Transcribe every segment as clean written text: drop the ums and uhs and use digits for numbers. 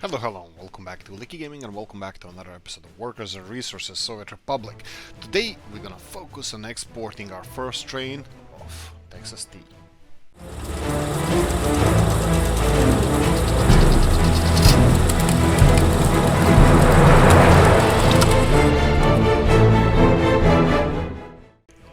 Hello, hello, welcome back to Oolykee Gaming and welcome back to another episode of Workers and Resources Soviet Republic. Today we're gonna focus on exporting our first train of Texas tea.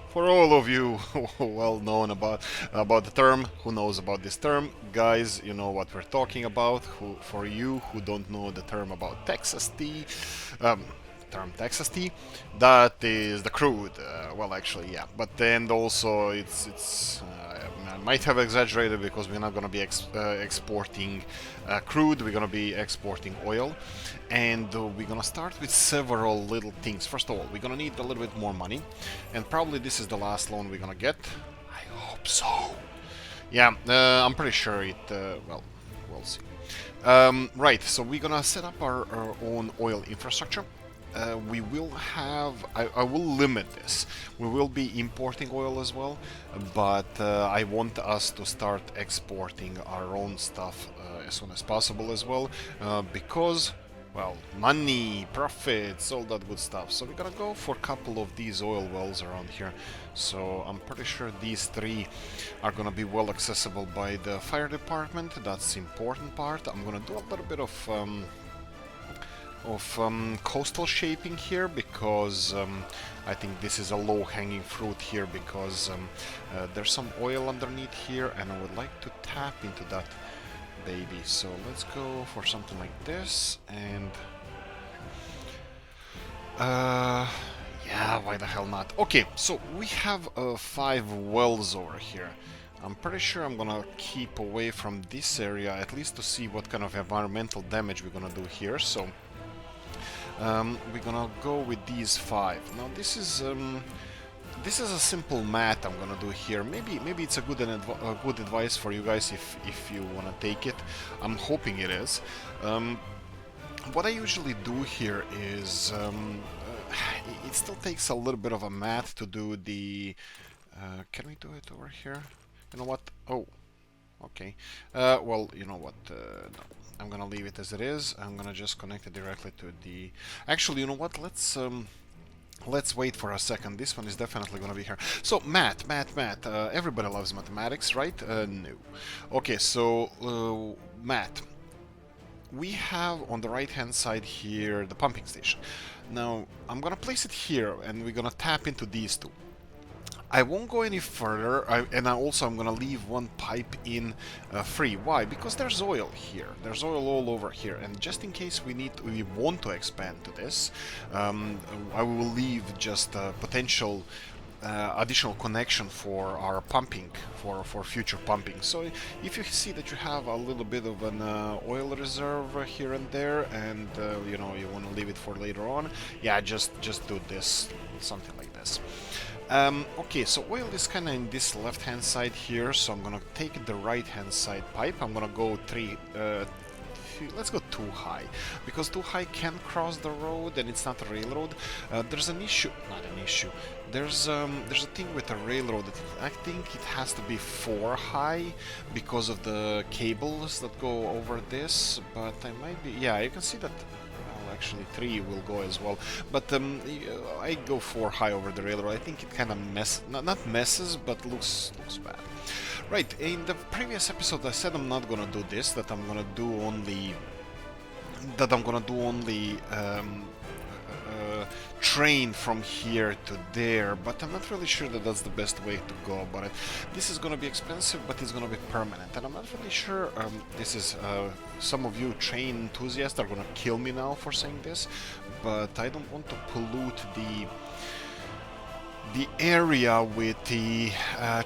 For all of you well known about the term, who knows about this term, guys, you know what we're talking about. For you who don't know the term about Texas tea, term Texas tea, that is the crude. Well, actually, yeah, but then also it's I might have exaggerated because we're not going to be exporting crude. We're going to be exporting oil, and we're going to start with several little things. First of all, we're going to need a little bit more money, and probably this is the last loan we're going to get. I hope so. Yeah, I'm pretty sure it. Well, we'll see. Right, so we're gonna set up our own oil infrastructure. We will have, I will limit this. We will be importing oil as well, but I want us to start exporting our own stuff as soon as possible as well, because, well, money, profits, all that good stuff. So we're gonna go for a couple of these oil wells around here. So I'm pretty sure these three are gonna be well accessible by the fire department. That's the important part. I'm gonna do a little bit of coastal shaping here because I think this is a low-hanging fruit here because there's some oil underneath here and I would like to tap into that baby. So let's go for something like this and yeah, why the hell not? Okay, so we have 5 wells over here. I'm pretty sure I'm gonna keep away from this area at least to see what kind of environmental damage we're gonna do here. So we're gonna go with these 5. Now this is a simple math I'm gonna do here. Maybe it's a good advice for you guys if you wanna take it. I'm hoping it is. What I usually do here is it still takes a little bit of a math to do the. Can we do it over here? You know what? Oh, okay. Well, you know what? No. I'm gonna leave it as it is. I'm gonna just connect it directly to the... Actually, you know what? Let's wait for a second. This one is definitely gonna be here. So, math. Everybody loves mathematics, right? No. Okay, so, math. We have on the right-hand side here the pumping station. Now, I'm gonna place it here, and we're gonna tap into these two. I won't go any further, and I'm gonna leave one pipe in free. Why? Because there's oil here. There's oil all over here, and just in case we want to expand to this, I will leave just a potential additional connection for our pumping, for future pumping. So if you see that you have a little bit of an oil reserve here and there, and you know you want to leave it for later on, yeah, just do this, something like this. Okay, so oil is kind of in this left-hand side here, so I'm gonna take the right-hand side pipe. I'm gonna go let's go too high, because too high can cross the road and it's not a railroad. There's an issue, not an issue. There's a thing with a railroad that I think it has to be 4 high because of the cables that go over this, but I might be, yeah, you can see that. Actually 3 will go as well, but I go 4 high over the railroad. I think it kind of not messes, but looks bad. Right, in the previous episode I said I'm not gonna do this, that I'm gonna do only train from here to there, but I'm not really sure that that's the best way to go about it. This is gonna be expensive, but it's gonna be permanent, and I'm not really sure. This is some of you train enthusiasts are gonna kill me now for saying this, but I don't want to pollute the area with the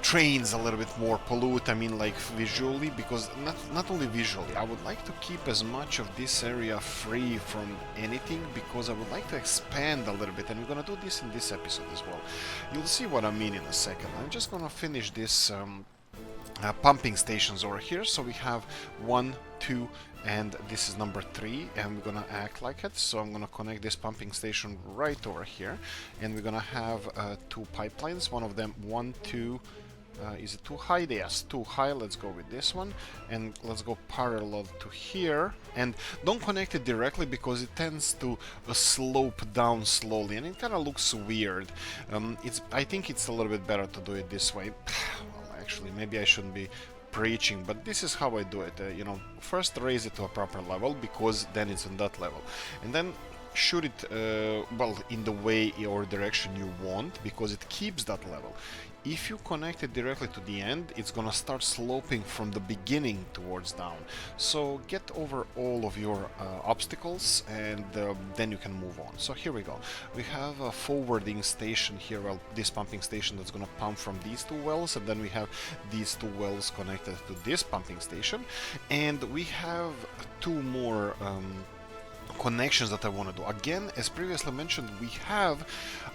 trains a little bit more. Pollute, I mean, like visually, because not only visually, I would like to keep as much of this area free from anything, because I would like to expand a little bit, and we're gonna do this in this episode as well. You'll see what I mean in a second. I'm just gonna finish this pumping stations over here. So we have 1, 2, and this is number 3, and we're gonna act like it. So I'm gonna connect this pumping station right over here, and we're gonna have 2 pipelines. One of them 1, 2, Is it too high? Yes, too high. Let's go with this one, and let's go parallel to here. And don't connect it directly because it tends to slope down slowly, and it kind of looks weird. I think it's a little bit better to do it this way. Well, actually, maybe I shouldn't be preaching, but this is how I do it. First raise it to a proper level because then it's on that level, and then shoot it well in the way or direction you want because it keeps that level. If you connect it directly to the end, it's gonna start sloping from the beginning towards down. So get over all of your obstacles, and then you can move on. So here we go. We have a forwarding station here, well, this pumping station that's gonna pump from these two wells, and then we have these two wells connected to this pumping station, and we have two more connections that I want to do. Again, as previously mentioned, we have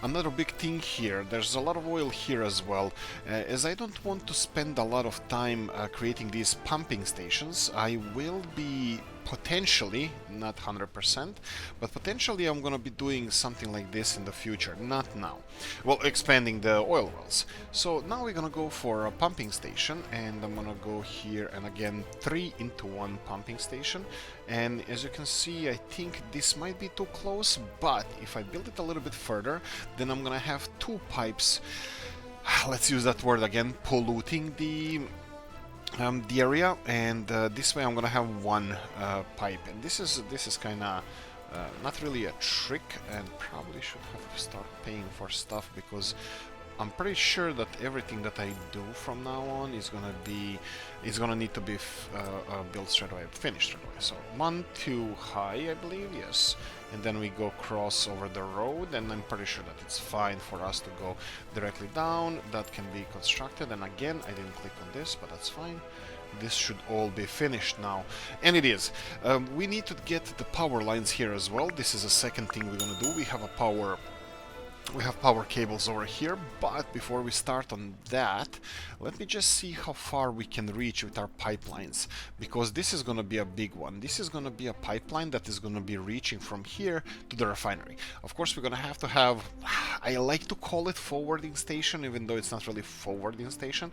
another big thing here. There's a lot of oil here as well. As I don't want to spend a lot of time creating these pumping stations, I will be potentially, not 100%, but potentially I'm gonna be doing something like this in the future, not now. Well, expanding the oil wells. So now we're gonna go for a pumping station, and I'm gonna go here, and again 3-into-1 pumping station. And as you can see, I think this might be too close, but if I build it a little bit further, then I'm gonna have two pipes, let's use that word again, polluting the area, and this way I'm gonna have one pipe, and this is kind of not really a trick, and probably should have to start paying for stuff because I'm pretty sure that everything that I do from now on is gonna need to be built straight away, finished straight away. So 1 too high, I believe, yes. And then we go cross over the road, and I'm pretty sure that it's fine for us to go directly down. That can be constructed, and again, I didn't click on this, but that's fine. This should all be finished now, and it is. We need to get the power lines here as well. This is the second thing we're gonna do. We have power cables over here, but before we start on that, let me just see how far we can reach with our pipelines, because this is going to be a big one. This is going to be a pipeline that is going to be reaching from here to the refinery. Of course, we're going to have, I like to call it forwarding station, even though it's not really forwarding station,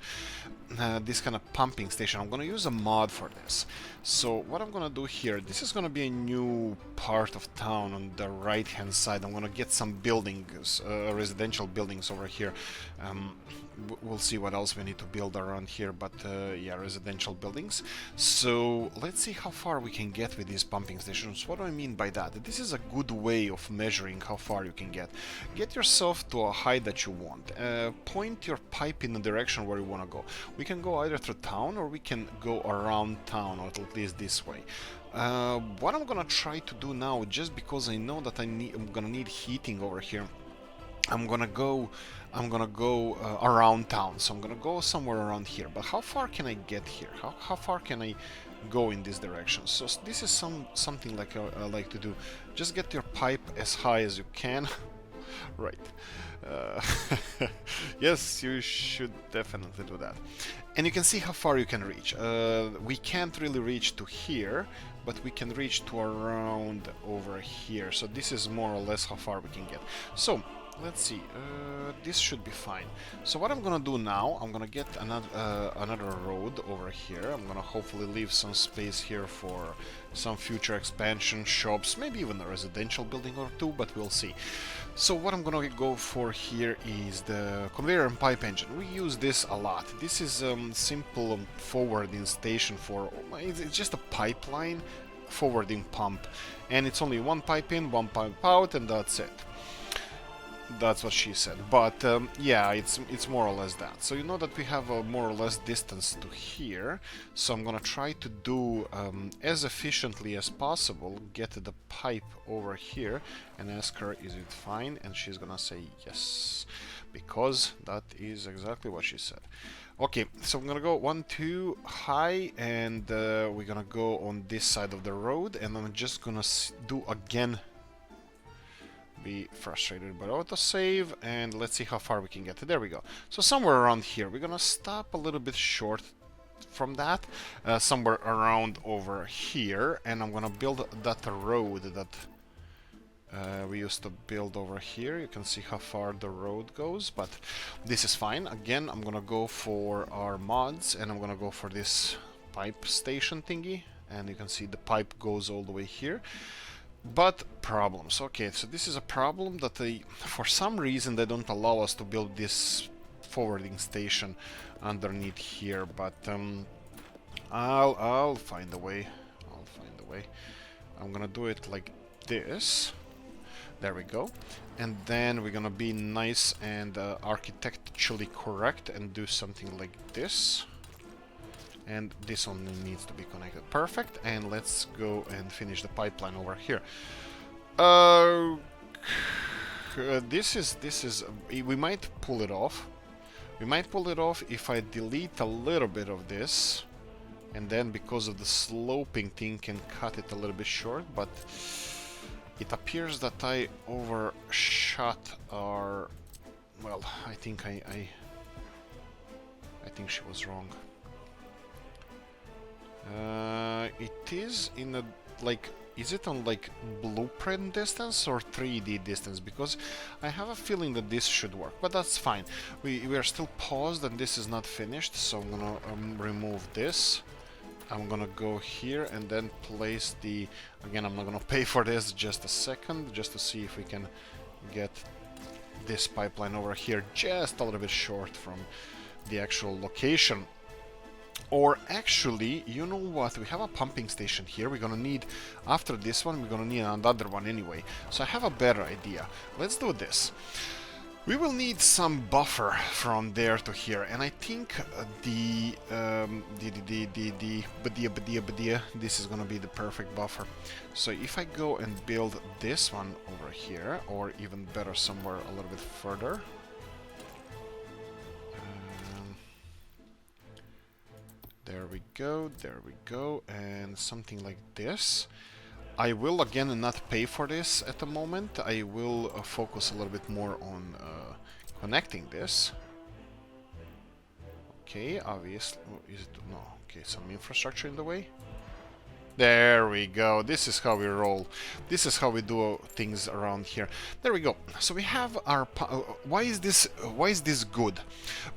this kind of pumping station. I'm going to use a mod for this. So what I'm going to do here, this is going to be a new part of town on the right hand side. I'm going to get some buildings, residential buildings over here. We'll see what else we need to build around here, but yeah, residential buildings. So let's see how far we can get with these pumping stations. What do I mean by that? This is a good way of measuring how far you can get. Get yourself to a height that you want. Point your pipe in the direction where you want to go. We can go either through town, or we can go around town, or at least this way. What I'm gonna try to do now, just because I know that I'm gonna need heating over here, I'm gonna go around town. So I'm gonna go somewhere around here. But how far can I get here? How far can I go in this direction? So this is something like I like to do. Just get your pipe as high as you can. Right. Yes, you should definitely do that. And you can see how far you can reach. We can't really reach to here, but we can reach to around over here. So this is more or less how far we can get. So let's see, this should be fine. So what I'm gonna do now, I'm gonna get another road over here. I'm gonna hopefully leave some space here for some future expansion, shops, maybe even a residential building or two, but we'll see. So what I'm gonna go for here is the conveyor and pipe engine. We use this a lot. This is simple forwarding station for, it's just a pipeline forwarding pump, and it's only one pipe in, one pipe out, and that's it. That's what she said, but yeah, it's more or less that. So you know that we have a more or less distance to here, so I'm gonna try to do as efficiently as possible, get the pipe over here and ask her, is it fine? And she's gonna say yes, because that is exactly what she said. Okay, so I'm gonna go 1, 2 high, and we're gonna go on this side of the road, and I'm just gonna do again, be frustrated by autosave, and let's see how far we can get. There we go. So somewhere around here. We're gonna stop a little bit short from that, somewhere around over here, and I'm gonna build that road that We used to build over here. You can see how far the road goes, but this is fine. Again, I'm gonna go for our mods, and I'm gonna go for this pipe station thingy, and you can see the pipe goes all the way here. But problems. Okay, so this is a problem that for some reason they don't allow us to build this forwarding station underneath here, but I'll find a way. I'll find a way. I'm gonna do it like this. There we go. And then we're gonna be nice and architecturally correct and do something like this. And this only needs to be connected. Perfect. And let's go and finish the pipeline over here. This is we might pull it off. We might pull it off if I delete a little bit of this, and then because of the sloping thing can cut it a little bit short, but it appears that I overshot our... Well, I think I think she was wrong. It is in a, like, is it on like blueprint distance or 3D distance? Because I have a feeling that this should work, but that's fine. We are still paused and this is not finished, so I'm gonna remove this. I'm gonna go here and then place the... Again, I'm not gonna pay for this, just a second, just to see if we can get this pipeline over here just a little bit short from the actual location. Or actually, you know what, we have a pumping station here. We're gonna need, after this one, we're gonna need another one anyway. So I have a better idea. Let's do this. We will need some buffer from there to here, and I think this is gonna be the perfect buffer. So if I go and build this one over here, or even better, somewhere a little bit further. There we go, and something like this. I will again not pay for this at the moment. I will focus a little bit more on connecting this. Okay, obviously, is it, no, okay, some infrastructure in the way. There we go. This is how we roll. This is how we do things around here. There we go. So we have our... why is this good?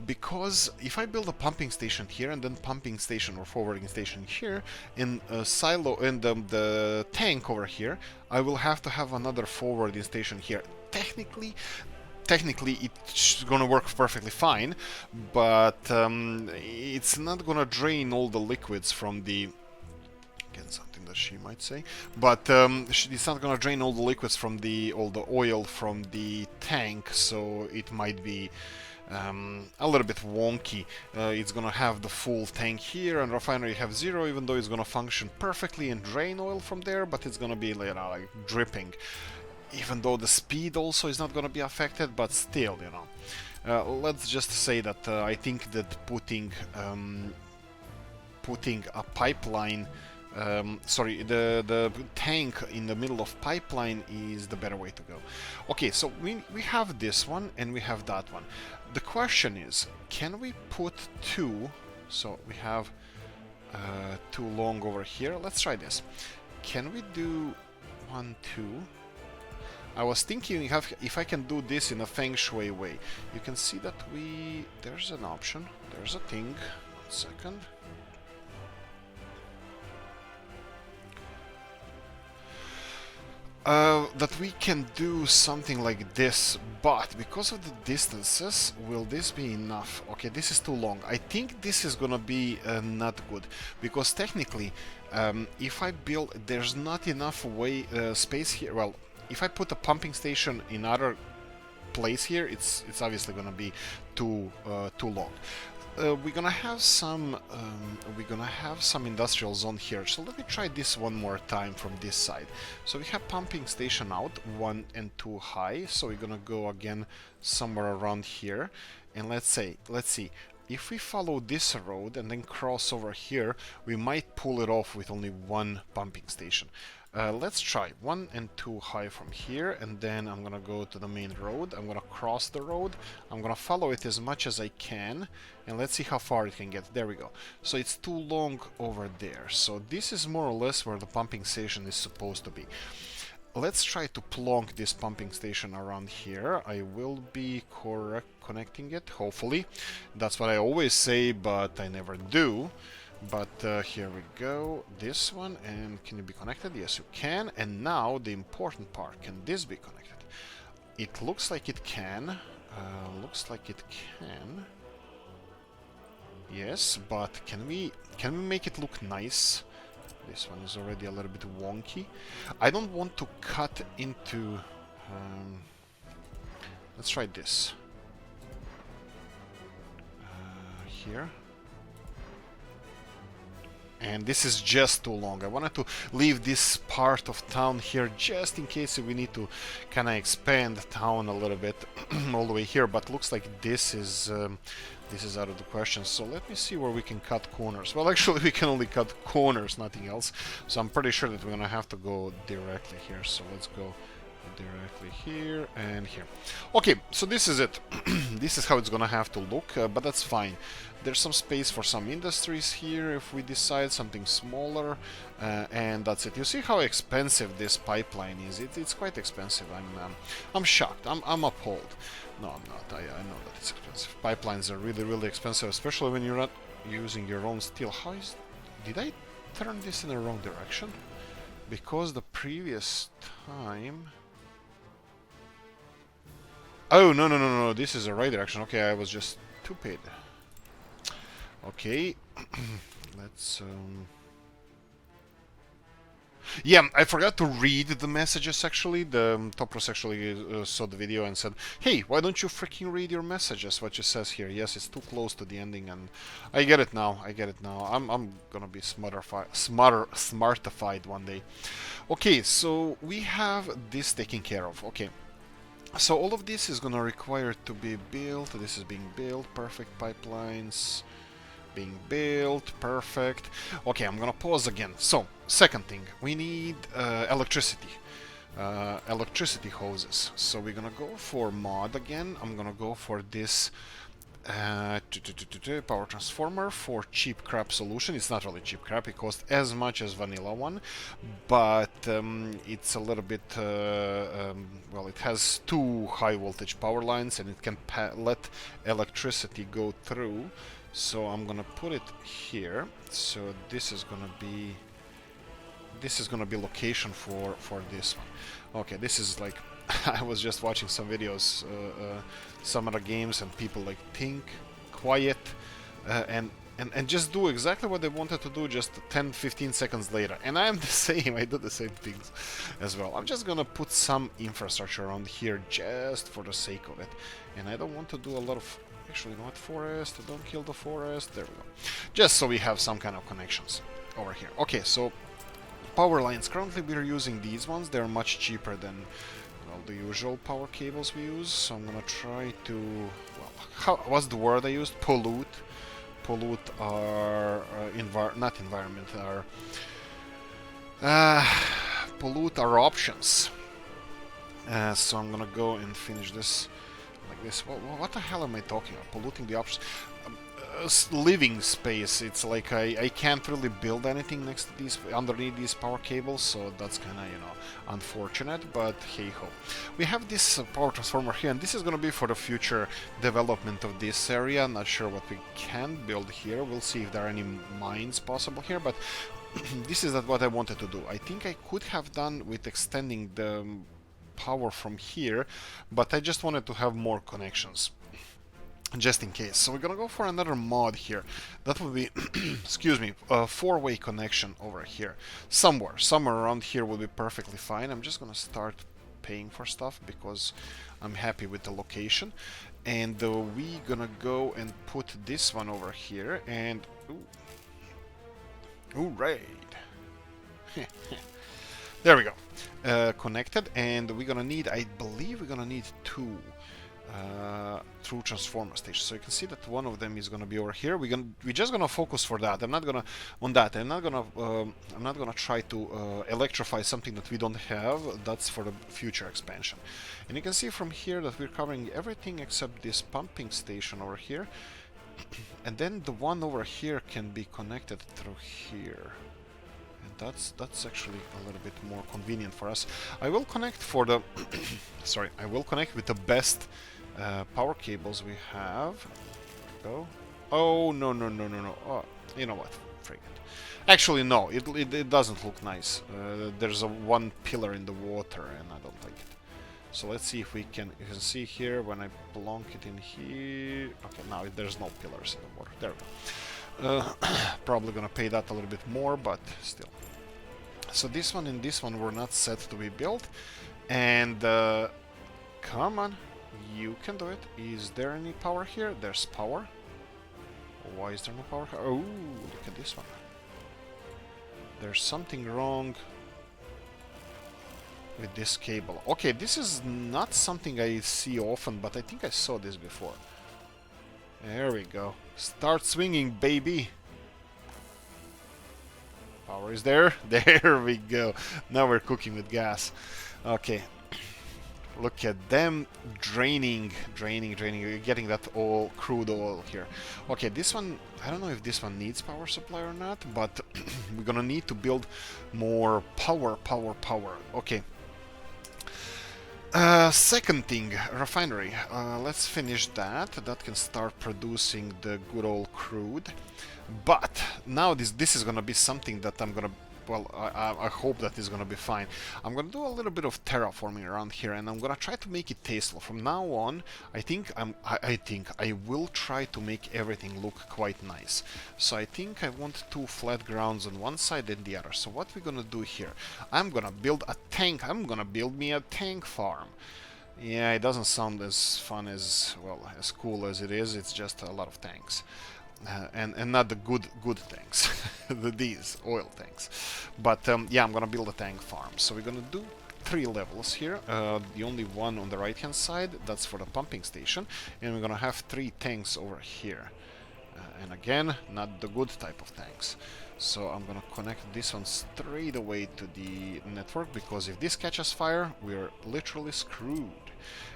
Because if I build a pumping station here and then pumping station or forwarding station here, in a silo and the tank over here, I will have to have another forwarding station here. Technically it's gonna work perfectly fine, but it's not gonna drain all the liquids from the... Again, something that she might say, but it's not gonna drain all the liquids from all the oil from the tank, so it might be a little bit wonky. It's gonna have the full tank here, and refinery have 0, even though it's gonna function perfectly and drain oil from there, but it's gonna be like dripping. Even though the speed also is not gonna be affected, but still, you know. Let's just say that I think that putting a pipeline... sorry, the tank in the middle of pipeline is the better way to go. Okay, so we have this one and we have that one. The question is, can we put 2? So we have 2 long over here. Let's try this. Can we do 1, 2? I was thinking if I can do this in a feng shui way. You can see that there's an option. There's a thing. 1 second. That we can do something like this, but because of the distances, will this be enough? Okay, this is too long. I think this is gonna be not good, because technically, if I build, there's not enough space here. Well, if I put a pumping station in other place here, it's obviously gonna be too long. We're gonna have some industrial zone here, so let me try this one more time from this side. So we have pumping station out 1 and 2 high, so we're gonna go again somewhere around here, and let's see if we follow this road and then cross over here, we might pull it off with only 1 pumping station. Let's try 1 and 2 high from here, and then I'm gonna go to the main road. I'm gonna cross the road. I'm gonna follow it as much as I can, and let's see how far it can get. There we go. So it's too long over there. So this is more or less where the pumping station is supposed to be. let's try to plonk this pumping station around here. I will be connecting it, hopefully. That's what I always say, but I never do. But here we go, this one, and can you be connected? Yes, you can. And now the important part, can this be connected? It looks like it can. Looks like it can. Yes, but can we make it look nice? This one is already a little bit wonky. I don't want to cut into... let's try this. Here. And this is just too long. I wanted to leave this part of town here just in case we need to kind of expand town a little bit all the way here. But looks like this is out of the question. So let me see where we can cut corners. Well, actually, we can only cut corners, nothing else. So I'm pretty sure that we're gonna have to go directly here. So let's go directly here and here. Okay, so this is it. This is how it's gonna have to look, but that's fine. There's some space for some industries here if we decide something smaller, and that's it. You see how expensive this pipeline is? It's quite expensive. I'm shocked. I'm appalled. No, I'm not. I know that it's expensive. Pipelines are really, really expensive, especially when you're not using your own steel. Did I turn this in the wrong direction? Because the previous time... Oh, no, this is the right direction. Okay, I was just stupid. Okay, let's... Yeah, I forgot to read the messages, actually. The Topros actually saw the video and said, hey, why don't you freaking read your messages, what it says here. Yes, it's too close to the ending, and I get it now, I'm gonna be smartified one day. Okay, so we have this taken care of. Okay. So all of this is gonna require to be built. This is being built. Perfect. Pipelines being built. Perfect. Okay, I'm gonna pause again. So, second thing, we need electricity. Electricity hoses. So we're gonna go for mod again. I'm gonna go for this power transformer for cheap crap solution. It's not really cheap crap, it costs as much as vanilla one, but it's a little bit well, it has two high voltage power lines and it can let electricity go through. So I'm gonna put it here. So this is gonna be location for this one. Okay, this is like I was just watching some videos, some other games, and people like think, quiet, and just do exactly what they wanted to do just 10-15 seconds later. And I am the same, I do the same things as well. I'm just gonna put some infrastructure around here just for the sake of it. And I don't want to do a lot of, actually not forest, don't kill the forest, there we go. Just so we have some kind of connections over here. Okay, so power lines, currently we're using these ones, they're much cheaper than the usual power cables we use, so I'm gonna try to, well, what's the word I used? Pollute our not environment, our pollute our options. So I'm gonna go and finish this like this. What the hell am I talking about? Polluting the options. Living space. It's like I can't really build anything next to these, underneath these power cables, so that's kind of, you know, unfortunate, but hey ho. We have this power transformer here, and this is going to be for the future development of this area. Not sure what we can build here. We'll see if there are any mines possible here, but this is not what I wanted to do. I think I could have done with extending the power from here, but I just wanted to have more connections, just in case. So we're gonna go for another mod here. That would be, excuse me, a four-way connection over here. Somewhere around here will be perfectly fine. I'm just gonna start paying for stuff because I'm happy with the location. And we gonna go and put this one over here and... Ooh, right. There we go. Connected, and we're gonna need, I believe we're gonna need two through transformer stations. So you can see that one of them is gonna be over here. We're just gonna focus for that. I'm not gonna try to electrify something that we don't have. That's for the future expansion. And you can see from here that we're covering everything except this pumping station over here. And then the one over here can be connected through here. And that's actually a little bit more convenient for us. I will connect for the sorry, I will connect with the best power cables we have. Go. Oh, no, no, no, no, no. Oh, you know what? Frig it. Actually, no, it doesn't look nice. There's a one pillar in the water, and I don't like it. So let's see if we can. You can see here when I plonk it in here. Okay, now there's no pillars in the water. There we go. Probably gonna pay that a little bit more, but still. So this one and this one were not set to be built, and come on, you can do it. Is there any power here? There's power. Why is there no power? Oh, look at this one. There's something wrong with this cable. Okay, this is not something I see often, but I think I saw this before. There we go. Start swinging, baby. Power is there. There we go. Now we're cooking with gas. Okay. Look at them draining. You're getting that oil, crude oil here. Okay, this one, I don't know if this one needs power supply or not, but we're gonna need to build more power. Okay. Second thing, refinery. Let's finish that. That can start producing the good old crude. But now this is gonna be something that I'm gonna. Well, I hope that is gonna be fine. I'm gonna do a little bit of terraforming around here, and I'm gonna try to make it tasteful. From now on, I think I will try to make everything look quite nice. So I think I want two flat grounds on one side and the other. So what we're gonna do here? I'm gonna build a tank. I'm gonna build me a tank farm. Yeah, it doesn't sound as fun as, well, as cool as it is. It's just a lot of tanks. And not the good tanks, these oil tanks. But yeah, I'm gonna build a tank farm. So we're gonna do 3 levels here. The only one on the right hand side, that's for the pumping station, and we're gonna have 3 tanks over here. And again, not the good type of tanks. So I'm gonna connect this one straight away to the network, because if this catches fire, we're literally screwed.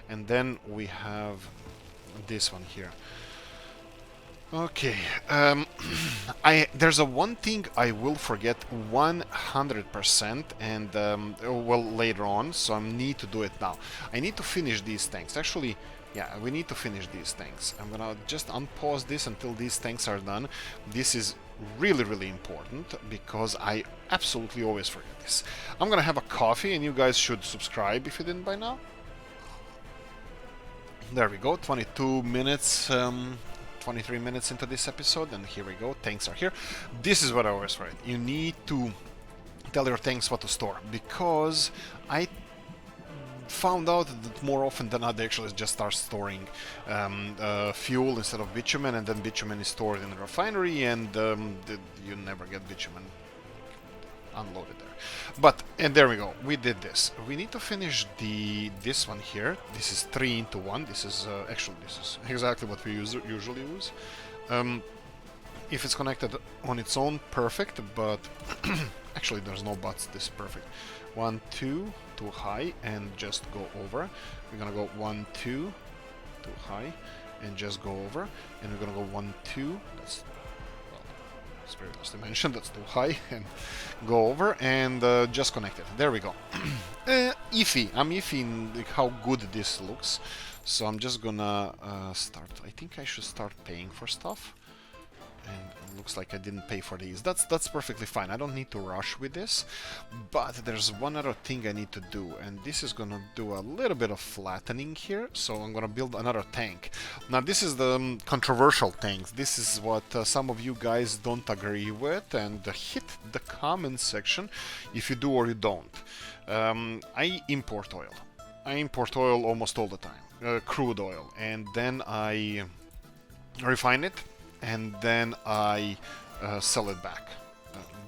And then we have this one here. Okay, there's a one thing I will forget 100%, and well, later on, so I need to do it now. I need to finish these tanks. Actually, yeah, we need to finish these tanks. I'm gonna just unpause this until these tanks are done. This is really important, because I absolutely always forget this. I'm gonna have a coffee, and you guys should subscribe if you didn't by now. There we go, 22 minutes. 23 minutes into this episode, and here we go. Tanks are here. This is what I always write. You need to tell your tanks what to store, because I found out that more often than not they actually just start storing fuel instead of bitumen, and then bitumen is stored in the refinery, and you never get bitumen unloaded there. But, and there we go, we did this. We need to finish this one here. This is 3 into 1. This is actually, this is exactly what we usually use. If it's connected on its own, perfect, but actually there's no buts. This is perfect. 1, 2, too high, and just go over. We're gonna go 1, 2, too high, and just go over. And we're gonna go 1, 2, that's Spirit dimension, that's too high, and go over, and just connect it. There we go. Iffy. I'm iffy in like, how good this looks. So I'm just gonna start. I think I should start paying for stuff. And it looks like I didn't pay for these. That's perfectly fine. I don't need to rush with this. But there's one other thing I need to do, and this is gonna do a little bit of flattening here. So I'm gonna build another tank. Now this is the controversial tanks. This is what some of you guys don't agree with, and hit the comment section if you do or you don't. I import oil. I import oil almost all the time, crude oil, and then I refine it, and then I sell it back.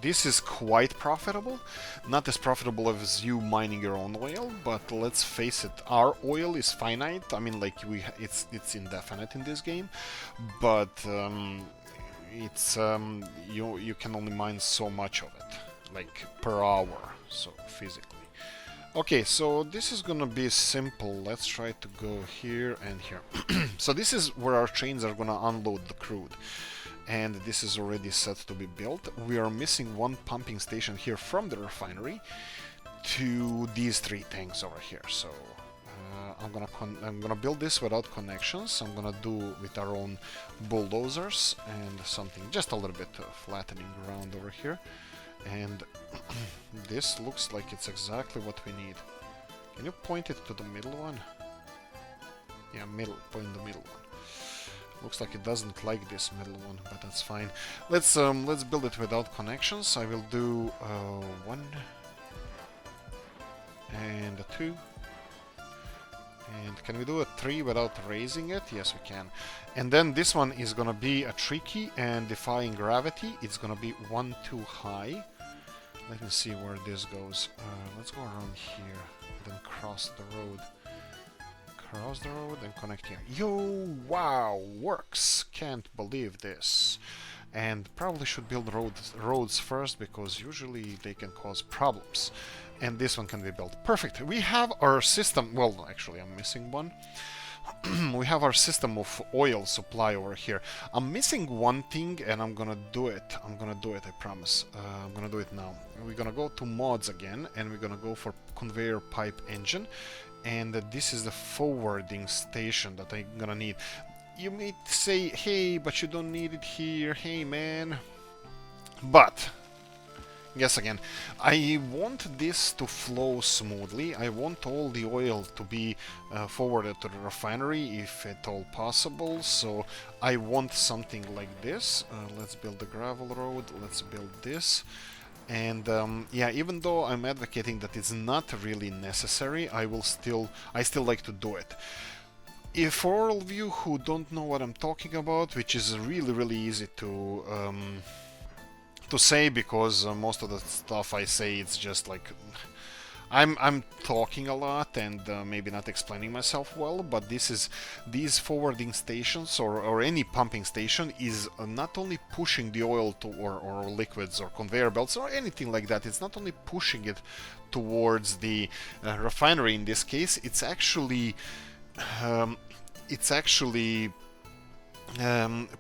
This is quite profitable, not as profitable as you mining your own oil, but let's face it, our oil is finite. I mean, like it's indefinite in this game, but it's you can only mine so much of it, like per hour, so physically. Okay, so this is gonna be simple. Let's try to go here and here. So this is where our trains are gonna unload the crude. and this is already set to be built. We are missing one pumping station here from the refinery to these 3 tanks over here. So I'm gonna build this without connections. I'm gonna do with our own bulldozers and something, just a little bit of flattening ground over here. And this looks like it's exactly what we need. Can you point it to the middle one? Yeah, point the middle one. Looks like it doesn't like this middle one, but that's fine. Let's build it without connections. I will do 1 and a 2. And can we do a 3 without raising it? Yes, we can. And then this one is gonna be a tricky and defying gravity. It's gonna be 1 too high. Let me see where this goes. Let's go around here, then cross the road. Cross the road and connect here. Yo, wow, works! Can't believe this. And probably should build roads first, because usually they can cause problems. And this one can be built. Perfect. We have our system. Well, actually, I'm missing one. We have our system of oil supply over here. I'm missing one thing, and I'm gonna do it. I promise. I'm gonna do it now. We're gonna go to mods again, and we're gonna go for conveyor pipe engine. And this is the forwarding station that I'm gonna need. You may say, hey, but you don't need it here. Hey, man. But yes, again, I want this to flow smoothly. I want all the oil to be forwarded to the refinery, if at all possible. So I want something like this. Let's build the gravel road. Let's build this. And yeah, even though I'm advocating that it's not really necessary, I still like to do it. If for all of you who don't know what I'm talking about, which is really easy to say, because most of the stuff I say, it's just like I'm talking a lot and maybe not explaining myself well, but these forwarding stations or any pumping station is not only pushing the oil to or liquids or conveyor belts or anything like that. It's not only pushing it towards the refinery in this case. It's actually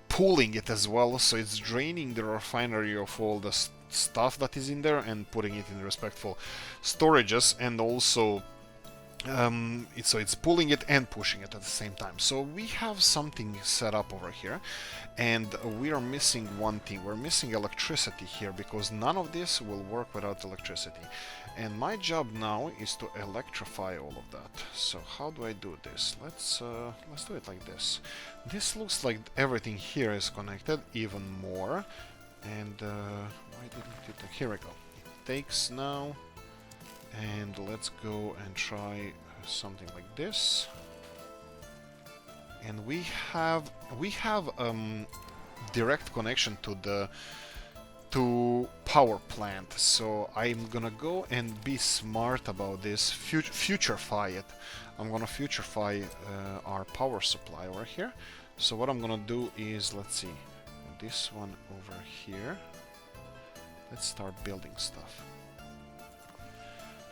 pooling it as well, so it's draining the refinery of all the stuff that is in there and putting it in respectful storages, and also so it's pulling it and pushing it at the same time. So we have something set up over here, and we are missing one thing. We're missing electricity here, because none of this will work without electricity. And my job now is to electrify all of that. So how do I do this? Let's do it like this. This looks like everything here is connected even more. And why didn't it? Here we go. It takes now. And let's go and try something like this. And we have direct connection to power plant. So I'm gonna go and be smart about this. Futurify it. I'm gonna futurify our power supply over here. So what I'm gonna do is, let's see, this one over here. Let's start building stuff.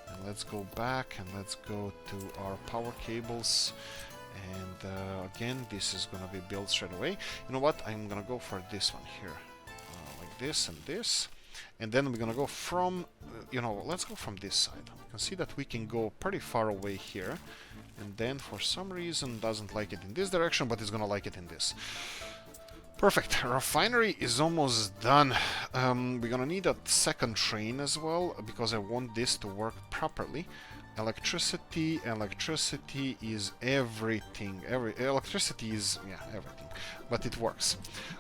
And let's go back and let's go to our power cables. And again, this is gonna be built straight away. You know what? I'm gonna go for this one here, like this and this. And then we're gonna go from, let's go from this side. You can see that we can go pretty far away here. And then for some reason doesn't like it in this direction, but it's gonna like it in this. Perfect. Refinery is almost done. We're gonna need a second train as well, because I want this to work properly. Electricity is everything. Electricity is, yeah, everything. But it works.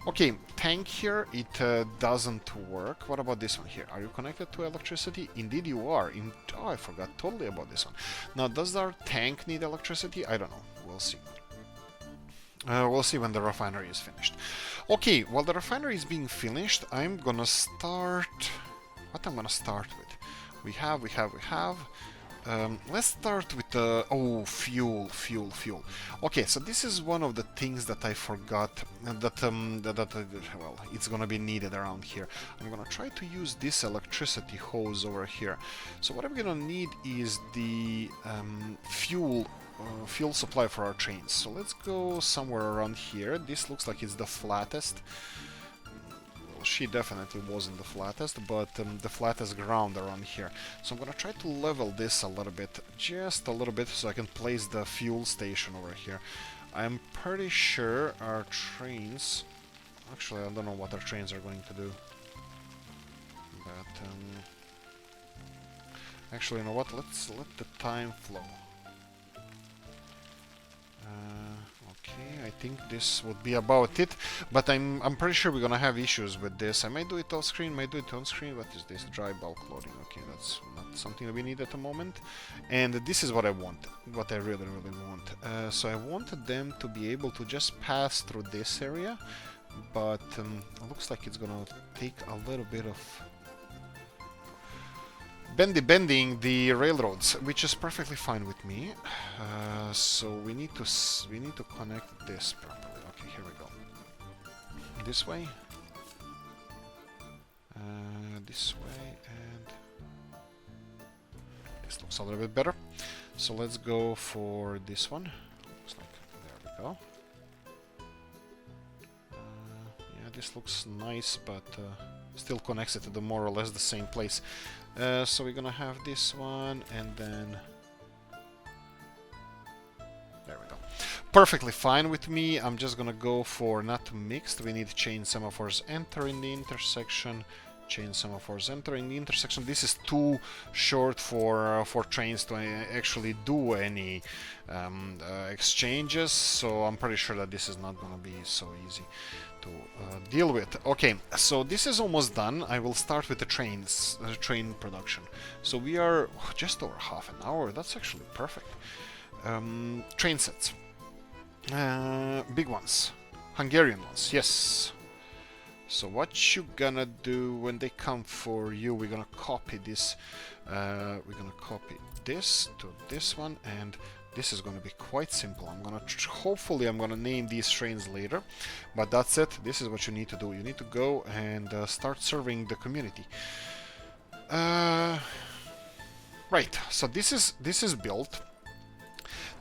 Okay, tank here, it doesn't work. What about this one here? Are you connected to electricity? Indeed you are. Oh, I forgot totally about this one. Now, does our tank need electricity? I don't know. We'll see. We'll see when the refinery is finished. Okay, while the refinery is being finished, I'm gonna start... What I'm gonna start with? We have... let's start with the... Oh, fuel. Okay, so this is one of the things that I forgot well, it's gonna be needed around here. I'm gonna try to use this electricity hose over here. So what I'm gonna need is the fuel supply for our trains. So let's go somewhere around here. This looks like it's the flattest. she definitely wasn't the flattest, but the flattest ground around here. So I'm gonna try to level this a little bit, just a little bit, so I can place the fuel station over here. I'm pretty sure our trains... Actually, I don't know what our trains are going to do. But, actually, you know what? Let's let the time flow. Okay, I think this would be about it, but I'm pretty sure we're gonna have issues with this. I might do it off screen, might do it on screen. What is this? Dry bulk loading. Okay, that's not something that we need at the moment. And this is what I want, what I really want. So I wanted them to be able to just pass through this area, but it looks like it's gonna take a little bit of bending the railroads, which is perfectly fine with me. So we need to connect this properly. Okay, here we go. This way, this way, and this looks a little bit better. So let's go for this one. Looks like there we go. Yeah, this looks nice, but still connects it to the more or less the same place. So we're gonna have this one, and then there we go. Perfectly fine with me. I'm just gonna go for not mixed. We need chain semaphores entering the intersection. Chain semaphores entering the intersection. This is too short for trains to actually do any exchanges, so I'm pretty sure that this is not gonna be so easy to deal with. Okay, so this is almost done. I will start with the train production. So we are just over half an hour. That's actually perfect. Train sets. Big ones. Hungarian ones, yes. So what you gonna do when they come for you? We're gonna copy this. We're gonna copy this to this one, and this is gonna be quite simple. Hopefully I'm gonna name these trains later, but that's it. This is what you need to do. You need to go and start serving the community. Right. So this is built.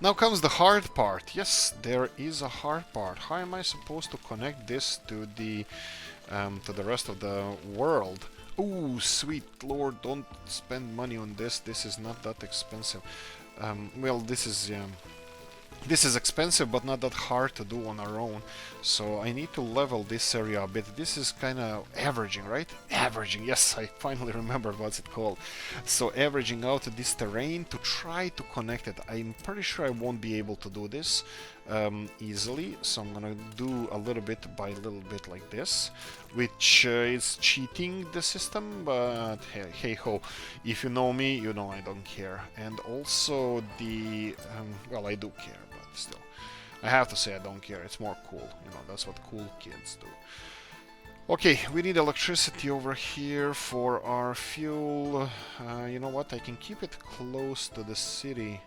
Now comes the hard part. Yes, there is a hard part. How am I supposed to connect this to the rest of the world? Oh, sweet lord, don't spend money on this. This is not that expensive. Well, this is expensive, but not that hard to do on our own. So I need to level this area a bit. This is kind of averaging, right? Averaging, yes, I finally remembered what's it called. So averaging out this terrain to try to connect it. I'm pretty sure I won't be able to do this easily, so I'm gonna do a little bit by little bit like this, which is cheating the system, but hey ho, if you know me, you know I don't care. And also the well, I do care, but still I have to say I don't care. It's more cool, you know, that's what cool kids do. Okay, we need electricity over here for our fuel. You know what, I can keep it close to the city.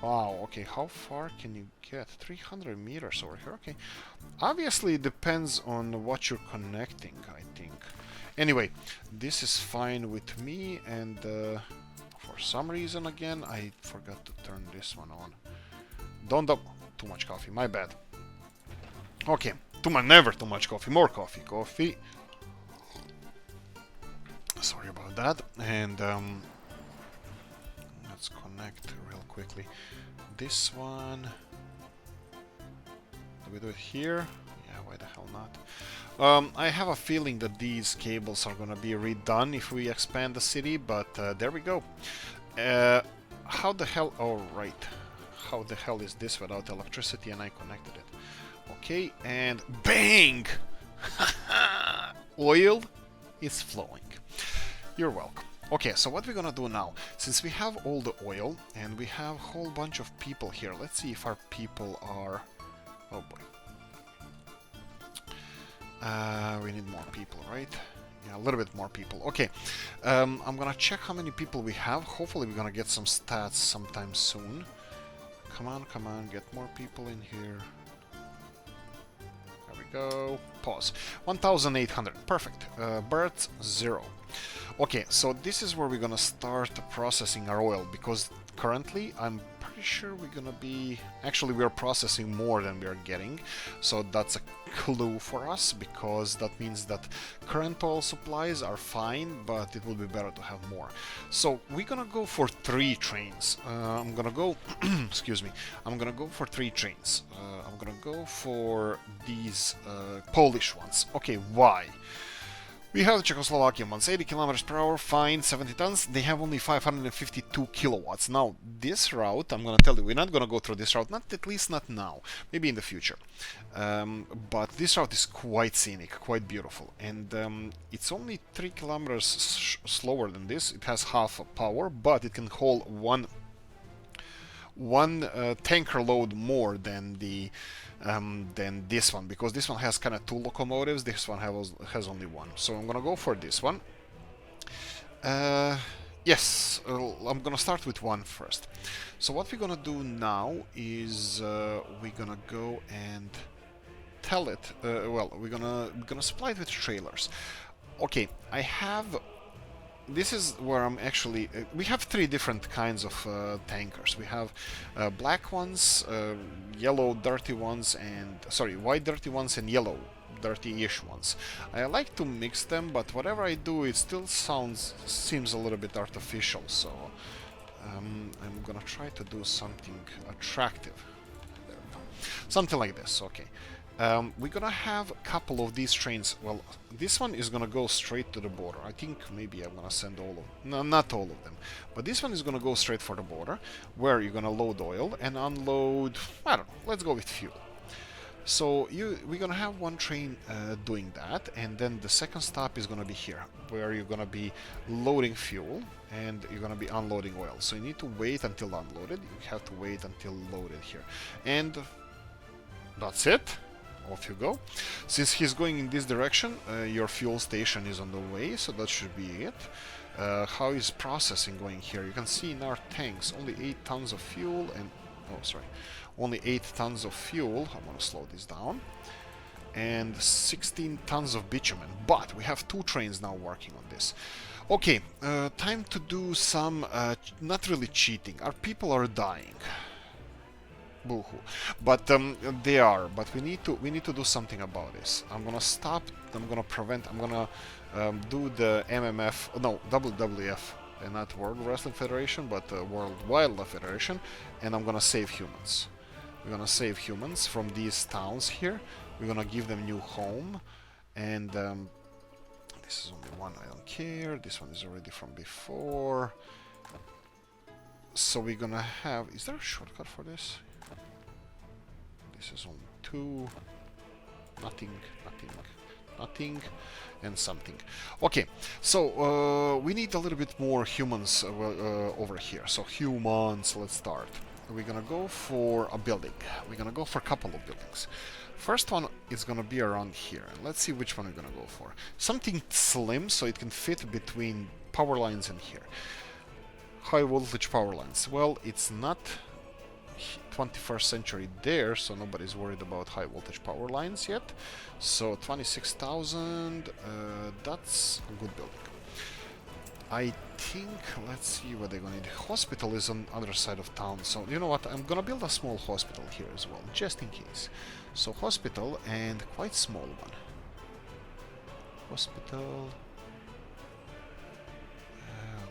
Wow, okay, how far can you get? 300 meters over here, okay. Obviously, it depends on what you're connecting, I think. Anyway, this is fine with me, and for some reason, again, I forgot to turn this one on. Too much coffee, my bad. Okay, never too much coffee, more coffee. Sorry about that, and let's connect real quickly. This one, do we do it here? Yeah, why the hell not? I have a feeling that these cables are gonna be redone if we expand the city, but there we go. How the hell? Oh, right. How the hell is this without electricity? And I connected it. Okay, and bang! Oil is flowing. You're welcome. Okay, so what we're gonna do now, since we have all the oil and we have a whole bunch of people here, let's see if our people are... Oh boy. We need more people, right? Yeah, a little bit more people. Okay, I'm gonna check how many people we have. Hopefully we're gonna get some stats sometime soon. Come on, get more people in here. There we go. Pause. 1,800. Perfect. Births, 0. Okay, so this is where we're gonna start processing our oil, because currently I'm pretty pretty sure we're gonna be... Actually, we're processing more than we are getting, so that's a clue for us, because that means that current oil supplies are fine, but it will be better to have more. So we're gonna go for 3 trains. I'm gonna go... excuse me. I'm gonna go for 3 trains. I'm gonna go for these Polish ones. Okay, why? We have the Czechoslovakian ones, 80 kilometers per hour, fine, 70 tons. They have only 552 kilowatts. Now, this route, I'm gonna tell you, we're not gonna go through this route, not at least not now, maybe in the future. But this route is quite scenic, quite beautiful, and it's only 3 kilometers slower than this. It has half a power, but it can hold one tanker load more than this one, because this one has kind of 2 locomotives, this one has only 1. So I'm gonna go for this one. Yes, I'm gonna start with 1 first. So what we're gonna do now is we're gonna go and tell it. Well, we're gonna supply it with trailers. Okay, I have... This is where I'm actually... we have 3 different kinds of tankers. We have black ones, yellow dirty ones, and... Sorry, white dirty ones and yellow dirty-ish ones. I like to mix them, but whatever I do, it still seems a little bit artificial, so... I'm gonna try to do something attractive. There we go. Something like this, okay. We're gonna have a couple of these trains. Well, this one is gonna go straight to the border. I think maybe I'm gonna send all of... No, not all of them. But this one is gonna go straight for the border, where you're gonna load oil and unload... I don't know, let's go with fuel. So we're gonna have 1 train doing that, and then the second stop is gonna be here, where you're gonna be loading fuel and you're gonna be unloading oil. So you need to wait until unloaded. You have to wait until loaded here. And that's it. Off you go. Since he's going in this direction, your fuel station is on the way, so that should be it. How is processing going here? You can see in our tanks only 8 tons of fuel and... Oh, sorry. Only 8 tons of fuel. I'm gonna slow this down. And 16 tons of bitumen. But we have 2 trains now working on this. Okay, time to do some... not really cheating. Our people are dying. Boo-hoo. But they are. But we need to do something about this. I'm gonna stop. I'm gonna prevent. I'm gonna do the MMF. No, WWF, and not World Wrestling Federation, but World Wildlife Federation. And I'm gonna save humans. We're gonna save humans from these towns here. We're gonna give them new home. And this is only 1. I don't care. This one is already from before. So we're gonna have... Is there a shortcut for this? This is on 2, nothing, and something. Okay, so we need a little bit more humans over here. So humans, let's start. We're gonna go for a building. We're gonna go for a couple of buildings. First one is gonna be around here. Let's see which one we're gonna go for. Something slim so it can fit between power lines in here. High voltage power lines. Well, it's not 21st century there, so nobody's worried about high voltage power lines yet. So 26,000, that's a good building. I think, let's see what they're gonna need. Hospital is on the other side of town, so you know what, I'm gonna build a small hospital here as well, just in case. So hospital, and quite small one. Hospital,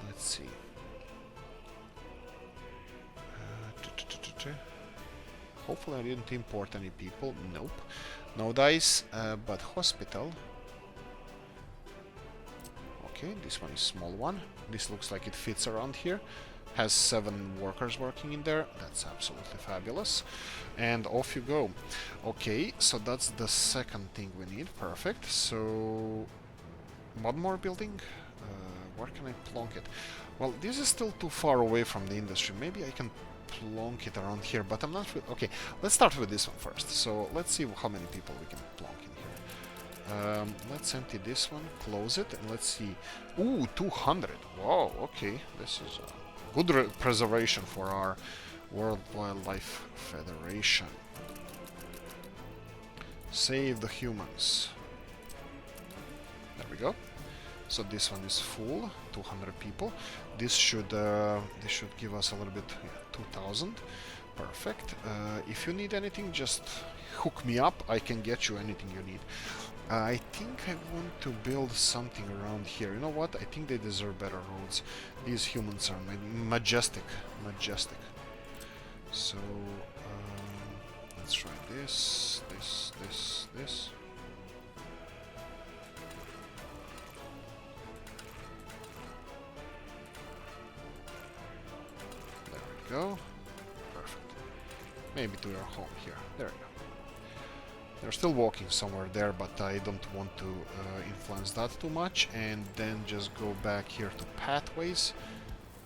let's see. Hopefully I didn't import any people. Nope. No dice, but hospital. Okay, this one is small one. This looks like it fits around here. Has 7 workers working in there. That's absolutely fabulous. And off you go. Okay, so that's the second thing we need. Perfect. So, one more building. Where can I plonk it? Well, this is still too far away from the industry. Maybe I can plonk it around here, but I'm not... Okay, let's start with this one first. So let's see how many people we can plonk in here. Let's empty this one, close it, and let's see. Ooh, 200. Wow, okay. This is good preservation for our World Wildlife Federation. Save the humans. There we go. So this one is full. 200 people. This should give us a little bit, yeah, 2,000. Perfect. If you need anything, just hook me up. I can get you anything you need. I think I want to build something around here. You know what? I think they deserve better roads. These humans are majestic. Majestic. So, let's try this, this. There we go. Perfect. Maybe to your home here. There we go. They're still walking somewhere there, but I don't want to influence that too much. And then just go back here to pathways.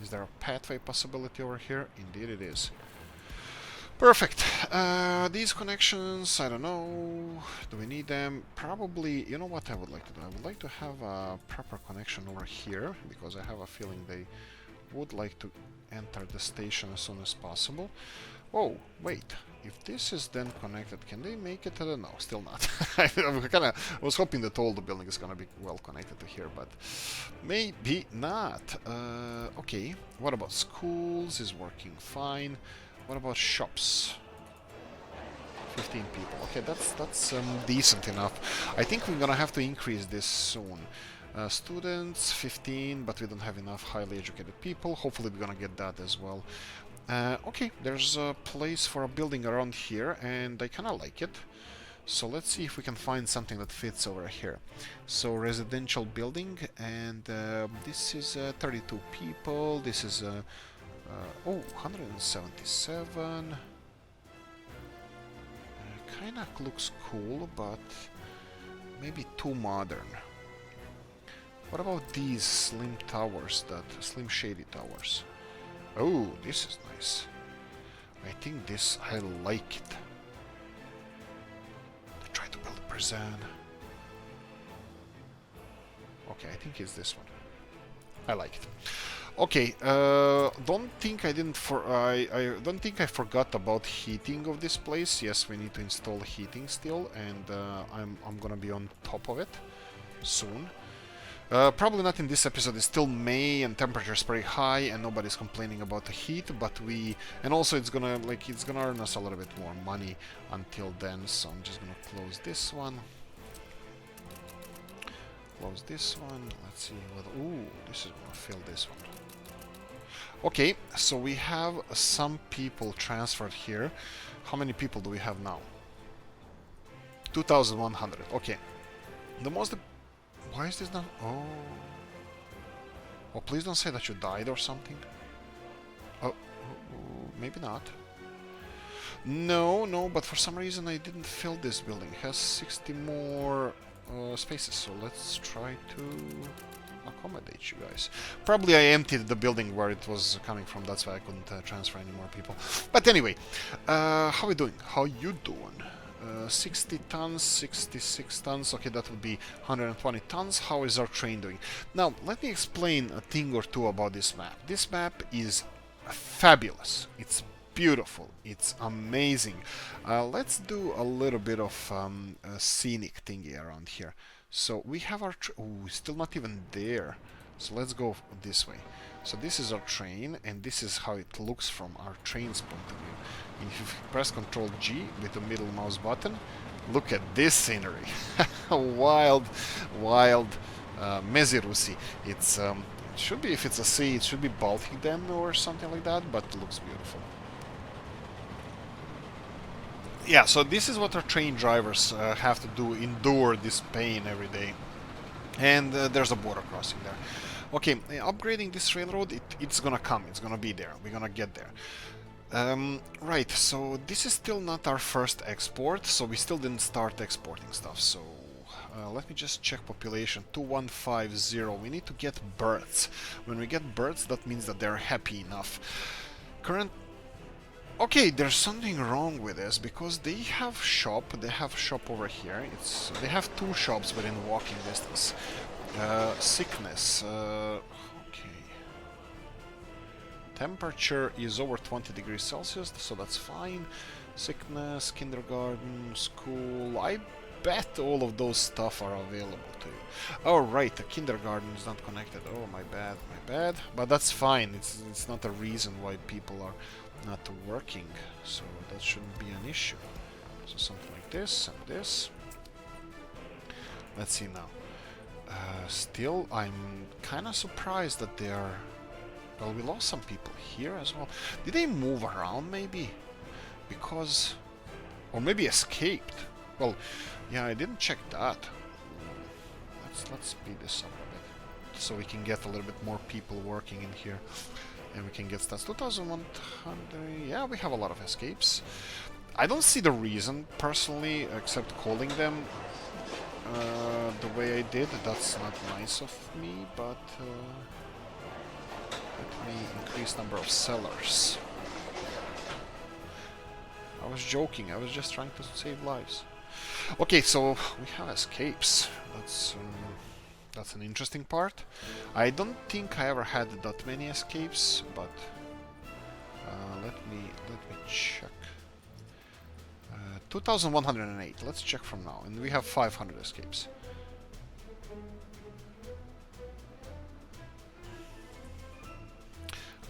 Is there a pathway possibility over here? Indeed it is. Perfect. These connections, I don't know. Do we need them? Probably. You know what I would like to do? I would like to have a proper connection over here, because I have a feeling they would like to enter the station as soon as possible. Oh, wait. If this is then connected, can they make it to the... No, still not. I was hoping that all the building is gonna be well connected to here, but maybe not. Okay, what about schools? Is working fine. What about shops? 15 people. Okay, that's decent enough. I think we're gonna have to increase this soon. Students, 15, but we don't have enough highly educated people. Hopefully we're gonna get that as well. Okay, there's a place for a building around here, and I kinda like it. So let's see if we can find something that fits over here. So residential building, and this is 32 people. This is oh, 177. Kinda looks cool, but maybe too modern. What about these slim towers, slim shady towers? Oh, this is nice. I think this, I like it. They try to build a prison. Okay, I think it's this one. I like it. Okay, don't think I didn't I don't think I forgot about heating of this place. Yes, we need to install heating still, and I'm gonna be on top of it soon. Probably not in this episode. It's still May and temperature is pretty high and nobody's complaining about the heat, but and also it's gonna earn us a little bit more money until then, so I'm just gonna close this one. Close this one. Let's see what... Ooh, this is gonna fill this one. Okay, so we have some people transferred here. How many people do we have now? 2,100. Okay. The most... Why is this not... Oh. Oh, please don't say that you died or something. Oh, maybe not. No, but for some reason I didn't fill this building. It has 60 more spaces, so let's try to accommodate you guys. Probably I emptied the building where it was coming from, that's why I couldn't transfer any more people. But anyway, how are we doing? How you doing? 60 tons, 66 tons, okay, that would be 120 tons. How is our train doing? Now, let me explain a thing or two about this map. This map is fabulous. It's beautiful. It's amazing. Let's do a little bit of a scenic thingy around here. So we have our... Ooh, still not even there. So let's go this way. So this is our train, and this is how it looks from our train's point of view. If you press Ctrl G with the middle mouse button, look at this scenery. Wild Mezirusy. It's it should be, if it's a sea, it should be Baltic then or something like that, but it looks beautiful. Yeah, so this is what our train drivers have to do, endure this pain every day. And there's a border crossing there. Okay, upgrading this railroad, it's gonna come, it's gonna be there, we're gonna get there. Right, so this is still not our first export, so we still didn't start exporting stuff, so let me just check population, 2150, we need to get birds. When we get birds, that means that they're happy enough. Okay, there's something wrong with this, because they have shop over here, they have two shops within walking distance. Sickness, okay. Temperature is over 20 degrees Celsius, so that's fine. Sickness, kindergarten, school, bet all of those stuff are available to you. Oh right, the kindergarten is not connected. Oh, my bad, my bad. But that's fine. It's not a reason why people are not working, so that shouldn't be an issue. So something like this and this. Let's see now. Still, I'm kind of surprised that they are... Well, we lost some people here as well. Did they move around, maybe? Because... Or maybe escaped. Well, yeah, I didn't check that. Let's speed this up a bit, so we can get a little bit more people working in here. And we can get stats. 2,100... Yeah, we have a lot of escapes. I don't see the reason, personally, except calling them the way I did. That's not nice of me, but let me increase number of sellers. I was joking, I was just trying to save lives. Okay, so we have escapes. That's an interesting part. I don't think I ever had that many escapes, but let me check. 2,108. Let's check from now, and we have 500 escapes.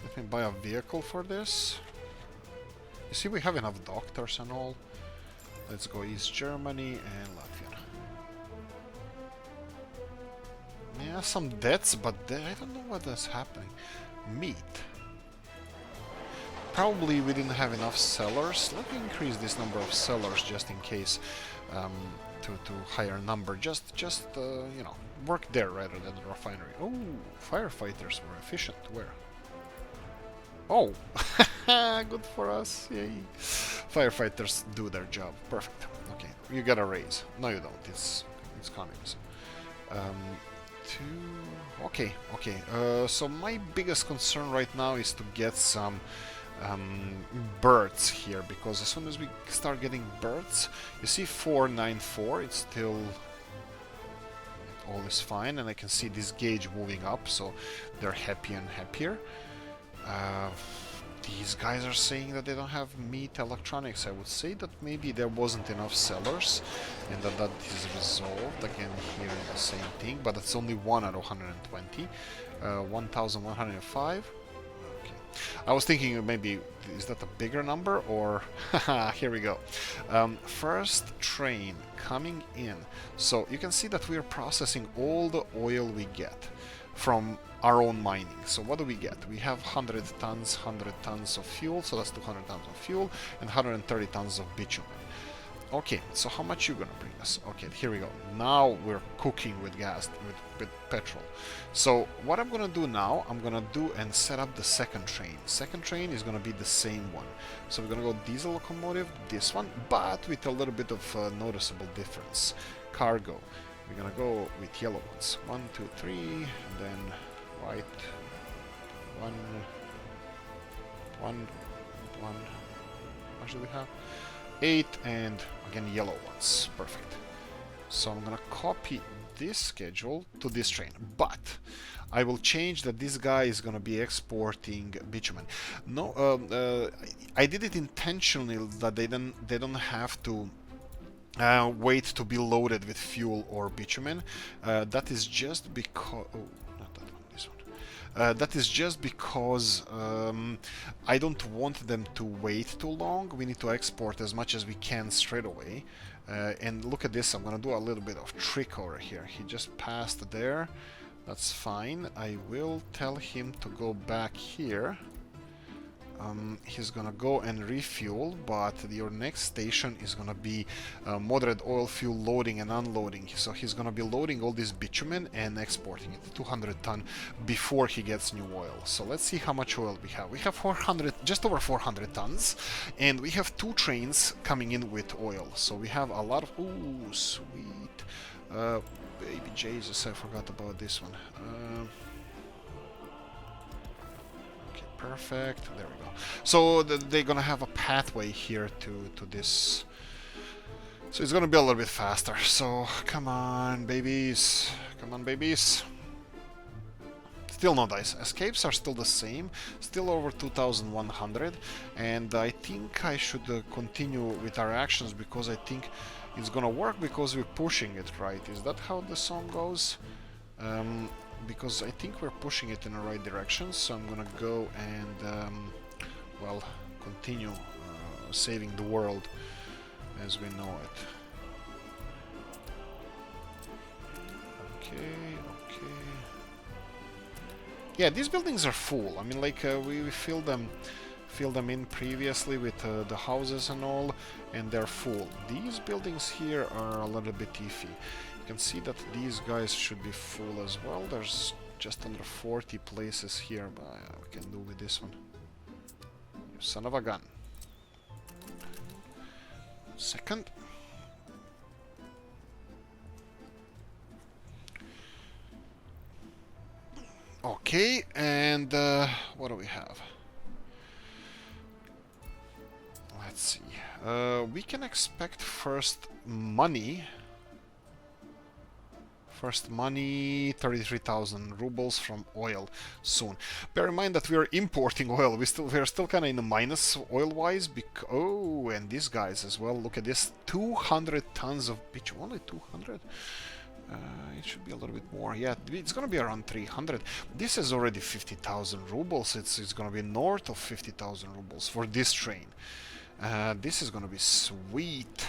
Let me buy a vehicle for this. You see, we have enough doctors and all. Let's go East Germany and Latvia. Yeah, some deaths, but I don't know what is happening. Meat. Probably we didn't have enough sellers. Let me increase this number of sellers just in case, to higher number. Just you know, work there rather than the refinery. Oh, firefighters were efficient. Where? Oh, good for us. Yay. Firefighters do their job. Perfect. Okay, you get a raise. No, you don't. It's communism. Okay. So my biggest concern right now is to get some birds here, because as soon as we start getting birds, you see 494, it's still all is fine, and I can see this gauge moving up, so they're happy and happier. These guys are saying that they don't have meat electronics. I would say that maybe there wasn't enough sellers and that is resolved. Again, here the same thing, but it's only 1 out of 120. 1,105. Okay. I was thinking maybe, is that a bigger number or... Here we go. First train coming in. So you can see that we are processing all the oil we get from our own mining. So what do we get? We have 100 tons of fuel, so that's 200 tons of fuel, and 130 tons of bitumen. Okay, so how much you gonna bring us? Okay, here we go. Now we're cooking with gas, with petrol. So what I'm gonna do now, I'm gonna do and set up the second train. Second train is gonna be the same one. So we're gonna go diesel locomotive, this one, but with a little bit of noticeable difference. Cargo. We're gonna go with yellow ones. 1, 2, 3, and then white. One. How much do we have? 8, and again yellow ones. Perfect. So I'm gonna copy this schedule to this train, but I will change that this guy is gonna be exporting bitumen. No, I did it intentionally that they don't have to wait to be loaded with fuel or bitumen. That is just because... Oh, not that one, this one. That is just because I don't want them to wait too long. We need to export as much as we can straight away. And look at this, I'm gonna do a little bit of trick over here. He just passed there. That's fine. I will tell him to go back here. He's gonna go and refuel, but your next station is gonna be moderate oil fuel loading and unloading. So he's gonna be loading all this bitumen and exporting it, 200 ton, before he gets new oil. So let's see how much oil we have. We have 400, just over 400 tons, and we have 2 trains coming in with oil. So we have a lot of... Ooh, sweet. Baby Jesus, I forgot about this one. Perfect. There we go. So they're gonna have a pathway here to this. So it's gonna be a little bit faster. So come on, babies. Come on, babies. Still no dice. Escapes are still the same. Still over 2,100. And I think I should continue with our actions, because I think It's gonna work because we're pushing it, right? Is that how the song goes? Because I think we're pushing it in the right direction, so I'm gonna go and, well, continue saving the world as we know it. Okay. Yeah, these buildings are full. I mean, like, we filled them in previously with the houses and all, and they're full. These buildings here are a little bit iffy. You can see that these guys should be full as well. There's just under 40 places here, but we can do with this one. You son of a gun. Second. Okay, and what do we have? Let's see. We can expect first money. 33,000 rubles from oil soon. Bear in mind that we are importing oil. We're still kind of in the minus oil-wise. Oh, and these guys as well. Look at this, 200 tons of bitumen. Only 200. It should be a little bit more. Yeah, it's gonna be around 300. This is already 50,000 rubles. It's gonna be north of 50,000 rubles for this train. This is gonna be sweet.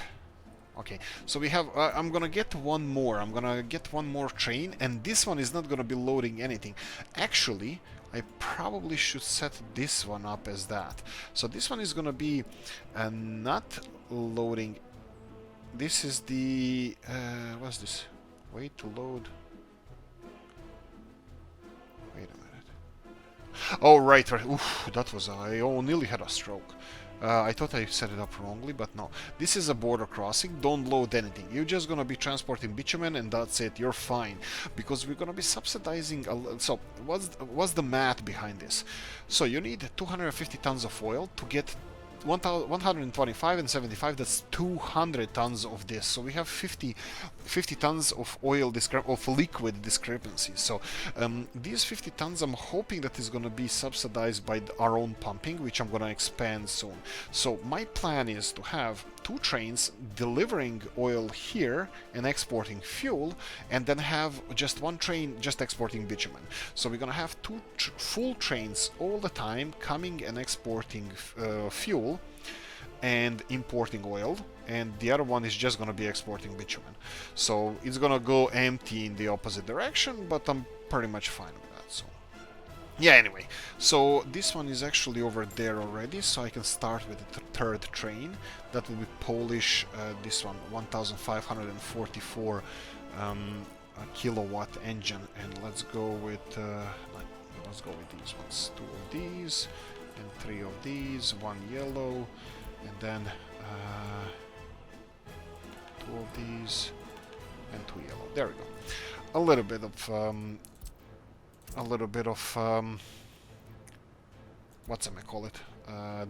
Okay, so we have. I'm gonna get one more. I'm gonna get one more train, and this one is not gonna be loading anything. Actually, I probably should set this one up as that. So this one is gonna be not loading. This is the what's this? Wait to load. Wait a minute. Oh, right. Oof, that was... I nearly had a stroke. I thought I set it up wrongly, but no. This is a border crossing. Don't load anything. You're just gonna be transporting bitumen, and that's it. You're fine. Because we're gonna be subsidizing... So, what's the math behind this? So, you need 250 tons of oil to get 125 and 75, that's 200 tons of this. So we have 50 tons of oil, of liquid discrepancies. So these 50 tons, I'm hoping that is going to be subsidized by our own pumping, which I'm going to expand soon. So my plan is to have 2 trains delivering oil here and exporting fuel, and then have just 1 train just exporting bitumen. So we're going to have 2 full trains all the time coming and exporting fuel and importing oil, and the other one is just going to be exporting bitumen. So it's going to go empty in the opposite direction, but I'm pretty much fine with that. So yeah, anyway, so this one is actually over there already, so I can start with the 3rd train. That will be Polish. This one, 1544 kilowatt engine, and let's go with these ones. 2 of these and 3 of these, 1 yellow, and then 2 of these and 2 yellow. There we go. A little bit of what's I call it?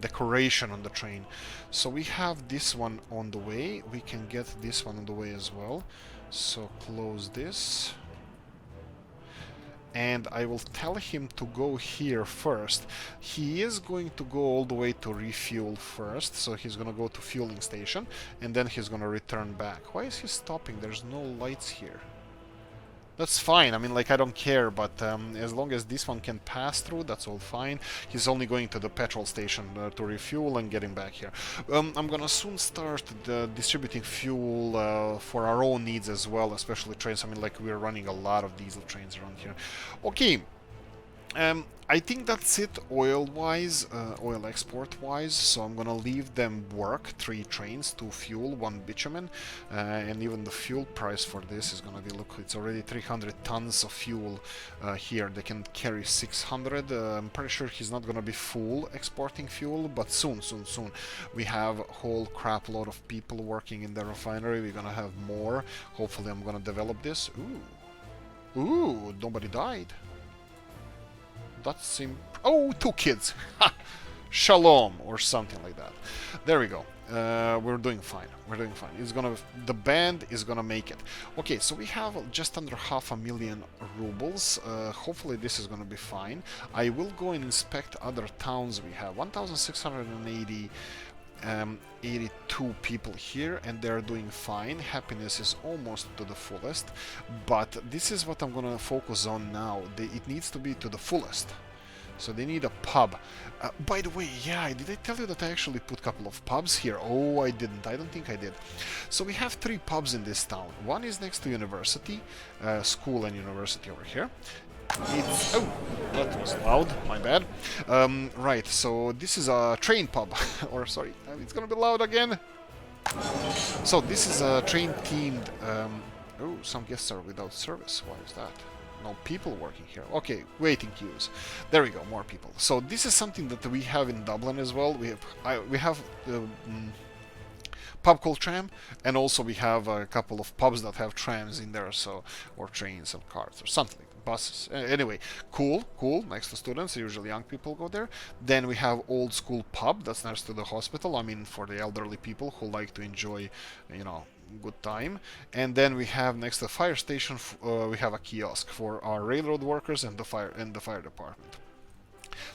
Decoration on the train. So we have this one on the way. We can get this one on the way as well. So close this. And I will tell him to go here first. He is going to go all the way to refuel first, so he's gonna go to fueling station, and then he's gonna return back. Why is he stopping? There's no lights here. That's fine, I mean, like, I don't care, but as long as this one can pass through, that's all fine. He's only going to the petrol station to refuel and getting back here. I'm gonna soon start distributing fuel for our own needs as well, especially trains. I mean, like, we're running a lot of diesel trains around here. Okay. I think that's it oil-wise, oil export-wise, so I'm gonna leave them work, 3 trains, 2 fuel, 1 bitumen, and even the fuel price for this is gonna be, look, it's already 300 tons of fuel here. They can carry 600. I'm pretty sure he's not gonna be full exporting fuel, but soon. We have a whole crap load of people working in the refinery. We're gonna have more. Hopefully I'm gonna develop this. Ooh, nobody died. That seemed... Oh, 2 kids! Ha! Shalom, or something like that. There we go. We're doing fine. It's gonna... The band is gonna make it. Okay, so we have just under 500,000 rubles. Hopefully this is gonna be fine. I will go and inspect other towns we have. 1,680 82 people here, and they're doing fine. Happiness is almost to the fullest, but this is what I'm gonna focus on now. It needs to be to the fullest. So they need a pub. By the way, yeah, did I tell you that I actually put a couple of pubs here? Oh, I didn't. I don't think I did. So we have 3 pubs in this town. One is next to university, school and university over here. It's... oh, that was loud, my bad. Right, so this is a train pub. Or, sorry, it's gonna be loud again. So this is a train-themed... oh, some guests are without service. Why is that? No people working here. Okay, waiting queues. There we go, more people. So this is something that we have in Dublin as well. We have pub called Tram, and also we have a couple of pubs that have trams in there, so, or trains and cars or something. Buses. Anyway, cool. Next to students, usually young people go there. Then we have old school pub that's next to the hospital. I mean, for the elderly people who like to enjoy, you know, good time. And then we have next to the fire station, we have a kiosk for our railroad workers and the fire department.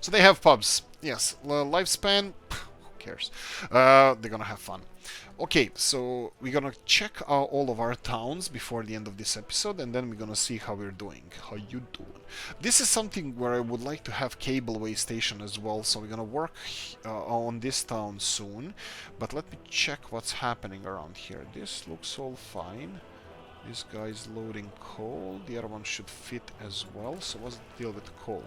So they have pubs. Yes, lifespan. Who cares? They're gonna have fun. Okay, so we're gonna check all of our towns before the end of this episode, and then we're gonna see how we're doing. How you doing? This is something where I would like to have cableway station as well, so we're gonna work on this town soon. But let me check what's happening around here. This looks all fine. This guy's loading coal. The other one should fit as well. So what's the deal with the coal?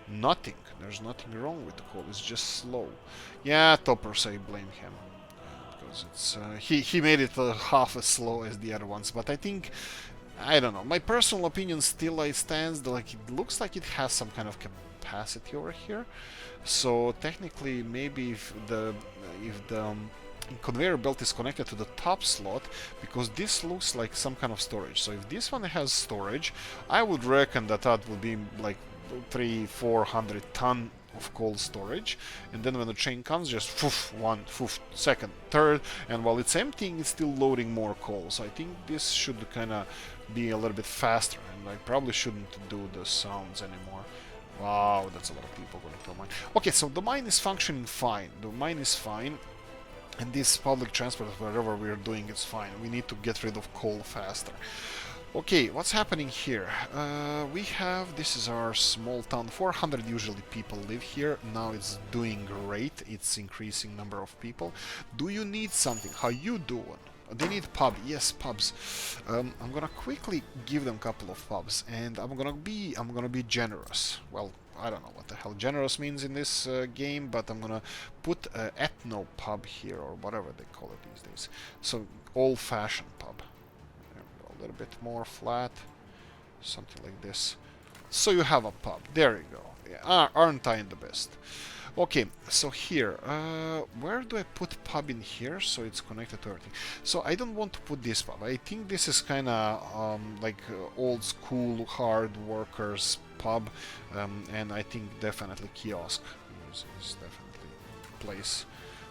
Nothing. There's nothing wrong with the coal. It's just slow. Yeah, Toppers, I blame him. It's he made it half as slow as the other ones, but I think, I don't know, my personal opinion still stands. Like, it looks like it has some kind of capacity over here. So technically, maybe if the conveyor belt is connected to the top slot, because this looks like some kind of storage. So if this one has storage, I would reckon that would be like 300-400 ton of coal storage, and then when the train comes, just foof, one, foof, second, third, and while it's emptying, it's still loading more coal. So I think this should kind of be a little bit faster, and I probably shouldn't do the sounds anymore. Wow, that's a lot of people going to a mine. Okay, so the mine is functioning fine. The mine is fine, and this public transport, whatever we're doing, is fine. We need to get rid of coal faster. Okay, what's happening here? We have, this is our small town, 400 usually people live here. Now it's doing great, it's increasing number of people. Do you need something? How you doing? They need pub, yes, pubs. I'm gonna quickly give them a couple of pubs, and I'm gonna be generous. Well, I don't know what the hell generous means in this game, but I'm gonna put ethno pub here, or whatever they call it these days. So, old-fashioned pub. A little bit more flat, something like this. So you have a pub. There you go. Yeah, aren't I the best? Okay, so here, where do I put pub in here so it's connected to everything? So I don't want to put this pub. I think this is kind of like old school hard workers pub, and I think definitely kiosk is definitely a place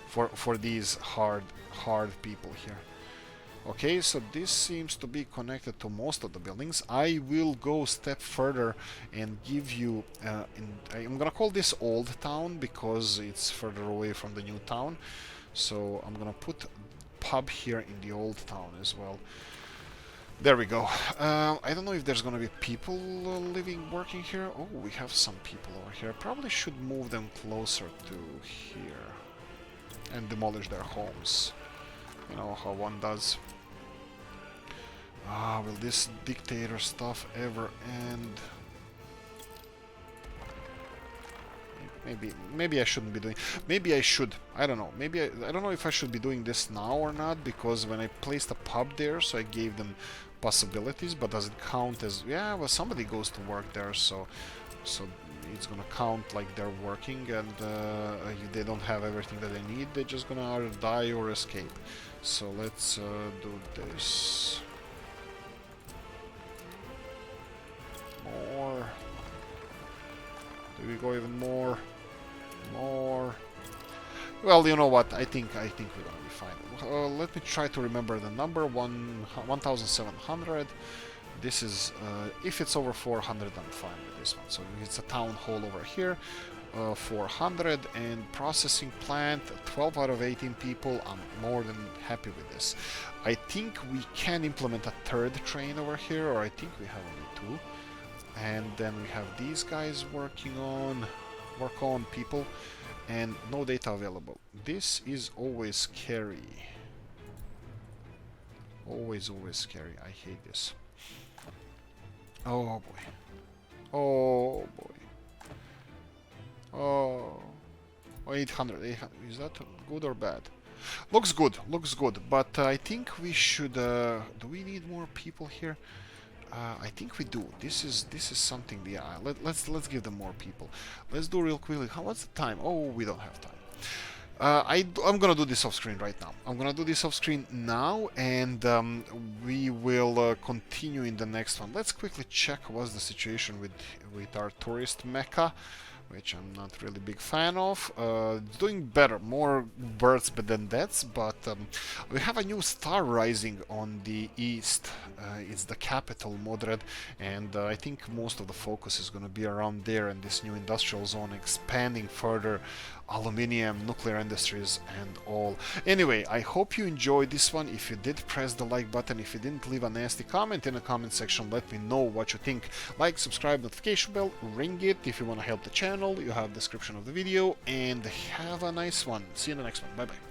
for these hard people here. Okay, so this seems to be connected to most of the buildings. I will go a step further and give you... I'm gonna call this Old Town because it's further away from the new town. So I'm gonna put pub here in the Old Town as well. There we go. I don't know if there's gonna be people working here. Oh, we have some people over here. Probably should move them closer to here and demolish their homes. You know how one does. Will this dictator stuff ever end? Maybe I shouldn't be doing... Maybe I should. I don't know. Maybe I don't know if I should be doing this now or not, because when I placed a pub there, so I gave them possibilities, but does it count as... Yeah, well, somebody goes to work there, so it's gonna count like they're working, and if they don't have everything that they need, they're just gonna either die or escape. So let's do this. More. Do we go even more? More. Well, you know what? I think we're gonna be fine. Let me try to remember the number. 1,700. This is if it's over 400, I'm fine with this one. So it's a town hall over here. 400, and processing plant 12 out of 18 people. I'm more than happy with this. I think we can implement a third train over here, or I think we have only 2. And then we have these guys work on people, and no data available. This is always scary. Always scary. I hate this. Oh boy. Oh boy. Oh. 800. Is that good or bad? Looks good, but I think we should... do we need more people here? I think we do. This is something. Yeah, let's give them more people. Let's do real quickly. What's the time? Oh, we don't have time. I'm gonna do this off screen right now. I'm gonna do this off screen now, and we will continue in the next one. Let's quickly check what's the situation with our tourist mecca, which I'm not really big fan of. It's doing better, more birds than deaths, but we have a new star rising on the east. It's the capital, Modred, and I think most of the focus is going to be around there and this new industrial zone expanding further, aluminium, nuclear industries and all. Anyway, I hope you enjoyed this one. If you did, press the like button. If you didn't, leave a nasty comment in the comment section. Let me know what you think. Like, subscribe, notification bell, ring it if you want to help the channel. You have description of the video, and have a nice one. See you in the next one. Bye bye.